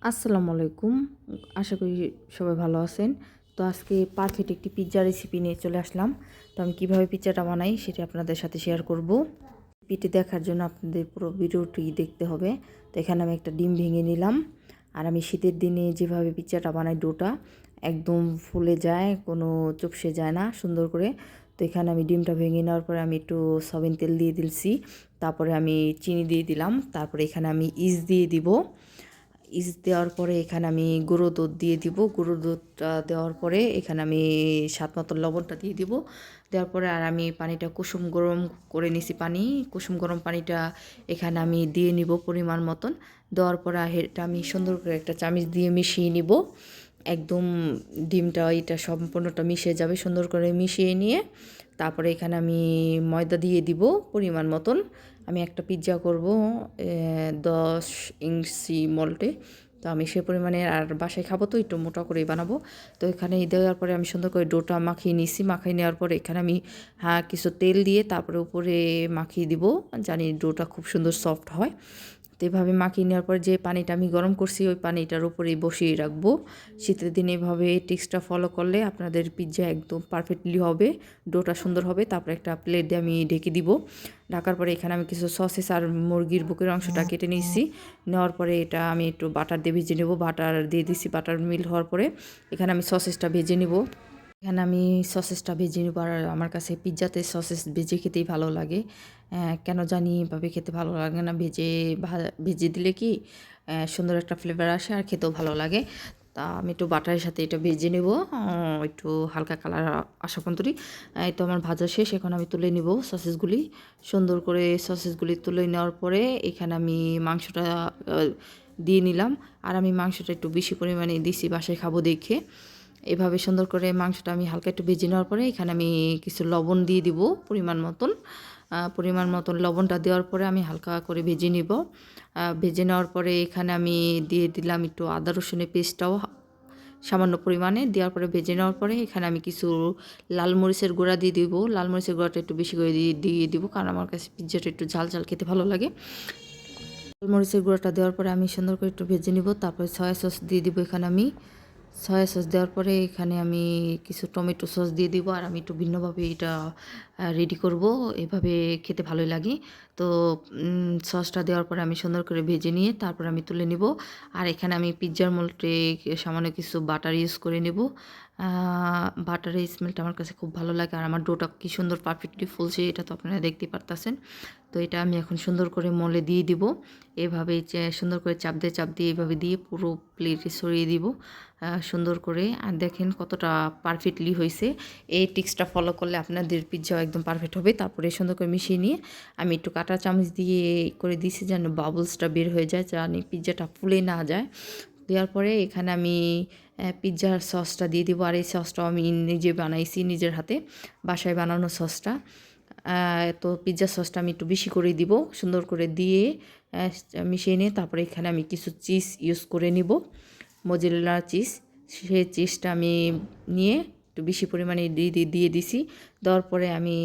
আসসালামু আলাইকুম। আশা করি সবাই ভালো আছেন। তো আজকে পারফেক্ট একটি পিৎজা রেসিপি নিয়ে চলে আসলাম। তো আমি কিভাবে পিৎজাটা বানাই সেটা আপনাদের সাথে শেয়ার করব। রেসিপিটি দেখার জন্য আপনাদের পুরো ভিডিওটি দেখতে হবে। তো এখানে আমি একটা ডিম ভেঙে নিলাম। আর আমি শীতের দিনে যেভাবে পিৎজাটা বানাই, ডোটা একদম ফুলে যায়, কোনো চুপসে যায় না সুন্দর করে। তো এখানে আমি ডিমটা ভেঙে নেওয়ার পরে আমি একটু সয়াবিন তেল দিয়ে দিচ্ছি। তারপরে আমি চিনি দিয়ে দিলাম। তারপরে এখানে আমি ইস্ট দিয়ে দিব। ইস্ট দেওয়ার পরে এখানে আমি গুঁড়ো দুধ দিয়ে দিব। গুঁড়ো দুধটা দেওয়ার পরে এখানে আমি স্বাদ মতো লবণটা দিয়ে দিব। দেওয়ার পরে আর আমি পানিটা কুসুম গরম করে নিছি। কুসুম গরম পানিটা এখানে আমি দিয়ে নিব পরিমাণ মতন। দেওয়ার পরে এটা আমি সুন্দর করে একটা চামচ দিয়ে মিশিয়ে নিব। একদম ডিমটা এটা সম্পূর্ণটা মিশে যাবে। সুন্দর করে মিশিয়ে নিয়ে তারপরে এখানে আমি ময়দা দিয়ে দিব পরিমাণ মতন। আমি একটা পিৎজা করব 10 ইঞ্চি মল্টে। তো আমি সে পরিমাণে আর বাসায় খাবো, তো একটু মোটা করেই বানাবো। তো এখানে দেওয়ার পরে আমি সুন্দর করে ডোটা মাখিয়ে নিছি। মাখিয়ে নেওয়ার পরে এখানে আমি কিছু তেল দিয়ে তারপরে উপরে মাখিয়ে দিব। জানি ডোটা খুব সুন্দর সফট হয়। তো এভাবে মাখিয়ে নেওয়ার পর যে পানিটা আমি গরম করছি ওই পানিটার উপরেই বসিয়ে রাখবো। শীতের দিনে এভাবে টিক্সটা ফলো করলে আপনাদের পিৎজা একদম পারফেক্টলি হবে, ডোটা সুন্দর হবে। তারপরে একটা প্লেট দিয়ে আমি ঢেকে দিব। ঢাকার পরে এখানে আমি কিছু সসেস আর মুরগির বুকের অংশটা কেটে নিয়েছি। নেওয়ার পরে এটা আমি একটু বাটার দিয়ে ভেজে নেব। বাটার দিয়ে দিছি। বাটার মিল্ট হওয়ার পরে এখানে আমি সসেসটা ভেজে নেব। এখানে আমি সসেসটা ভেজে নেব। আর আমার কাছে পিৎজাতে সসেস ভেজে খেতেই ভালো লাগে। কেন জানি এভাবে খেতে ভালো লাগে না। ভেজে দিলে কি সুন্দর একটা ফ্লেভার আসে আর খেতেও ভালো লাগে। তা আমি একটু বাটারের সাথে এটা ভেজে নেব। একটু হালকা কালার আসা পর্যন্ত। এই তো আমার ভাজা শেষ। এখন আমি তুলে নেব সসেসগুলি। সুন্দর করে সসেসগুলি তুলে নেওয়ার পরে এখানে আমি মাংসটা দিয়ে নিলাম। আর আমি মাংসটা একটু বেশি পরিমাণে দিছি বাসায় খাবো দেখে। এভাবে সুন্দর করে মাংসটা আমি হালকা একটু ভেজে নেওয়ার পরে এখানে আমি কিছু লবণ দিয়ে দিব পরিমাণ মতন লবণটা দেওয়ার পরে আমি হালকা করে ভেজে নিব। ভেজে নেওয়ার পরে এখানে আমি দিয়ে দিলাম একটু আদা রসুনের পেস্টটাও সামান্য পরিমাণে দেওয়ার পরে ভেজে নেওয়ার পরে এখানে আমি কিছু লাল মরিচের গুঁড়া দিয়ে দিব। লাল মরিচের গুঁড়াটা একটু বেশি করে দিয়ে দিব, কারণ আমার কাছে পিৎজাটা একটু ঝাল ঝাল খেতে ভালো লাগে। লাল মরিচের গুঁড়াটা দেওয়ার পরে আমি সুন্দর করে একটু ভেজে নিব। তারপরে সয়া সস দিয়ে দিব। এখানে আমি সয়া সস দেওয়ার পরে এখানে আমি কিছু টমেটো সস দিয়ে দিব। আর আমি একটু ভিন্নভাবে এটা রেডি করব, এভাবে খেতে ভালোই লাগে। তো সসটা দেওয়ার পরে আমি সুন্দর করে ভেজে নিয়ে তারপর আমি তুলে নিব। আর এখানে আমি পিৎজার মোল্ডে সামান্য কিছু বাটার ইউজ করে নেব। বাটারের স্মেলটা আমার কাছে খুব ভালো লাগে। আর আমার ডোটা কি সুন্দর পারফেক্টলি ফুলছে এটা তো আপনারা দেখতেই পারতেছেন। তো এটা আমি এখন সুন্দর করে মলে দিয়ে দিব। এভাবে সুন্দর করে চাপ দিয়ে এভাবে দিয়ে পুরো প্লেটে ছড়িয়ে দিব সুন্দর করে। আর দেখেন কতটা পারফেক্টলি হয়েছে। এই টিক্সটা ফলো করলে আপনাদের পিৎজাও একদম পারফেক্ট হবে। তারপরে সুন্দর করে মিশিয়ে নিয়ে আমি একটু কাঁটা চামচ দিয়ে করে দিয়েছি যেন বাবলসটা বের হয়ে যায়, জানি পিৎজাটা ফুলে না যায়। দেওয়ার পরে এখানে আমি পিৎজার সসটা দিয়ে দিব। আর এই সসটাও আমি নিজে বানাইছি নিজের হাতে, বাসায় বানানো সসটা। তো পিৎজা সসটা আমি একটু বেশি করে দিব। সুন্দর করে দিয়ে মিশিয়ে নিয়ে তারপরে এখানে আমি কিছু চিজ ইউজ করে নিব, মোজারেলা চিজ। সেই চিজটা আমি নিয়ে একটু বেশি পরিমাণে দিয়ে দিছি। দেওয়ার পরে আমি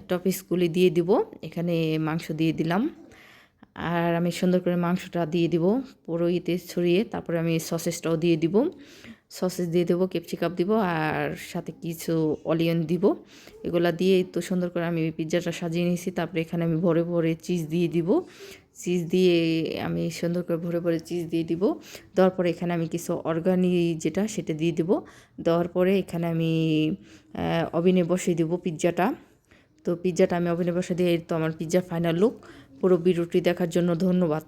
টপিংসগুলি দিয়ে দিব। এখানে মাংস দিয়ে দিলাম। আর আমি সুন্দর করে মাংসটা দিয়ে দিব পুরো ইতে ছড়িয়ে। তারপরে আমি সসেসটাও দিয়ে দিব। সসেস দিয়ে দেবো, ক্যাপসিকাম দিব, আর সাথে কিছু অনিয়ন দিব। এগুলা দিয়ে তো সুন্দর করে আমি পিৎজাটা সাজিয়ে নিয়েছি। তারপরে এখানে আমি ভরে ভরে চিজ দিয়ে দিব। চিজ দিয়ে আমি সুন্দর করে ভরে ভরে চিজ দিয়ে দিব। দেওয়ার পরে এখানে আমি কিছু অর্গানিক যেটা সেটা দিয়ে দিব। দেওয়ার পরে এখানে আমি ওভেনে বসিয়ে দিব পিৎজাটা। তো পিৎজাটা আমি ওভেনে বসে দিয়ে, তো আমার পিৎজার ফাইনাল লুক। পুরো ভিডিওটি দেখার জন্য ধন্যবাদ।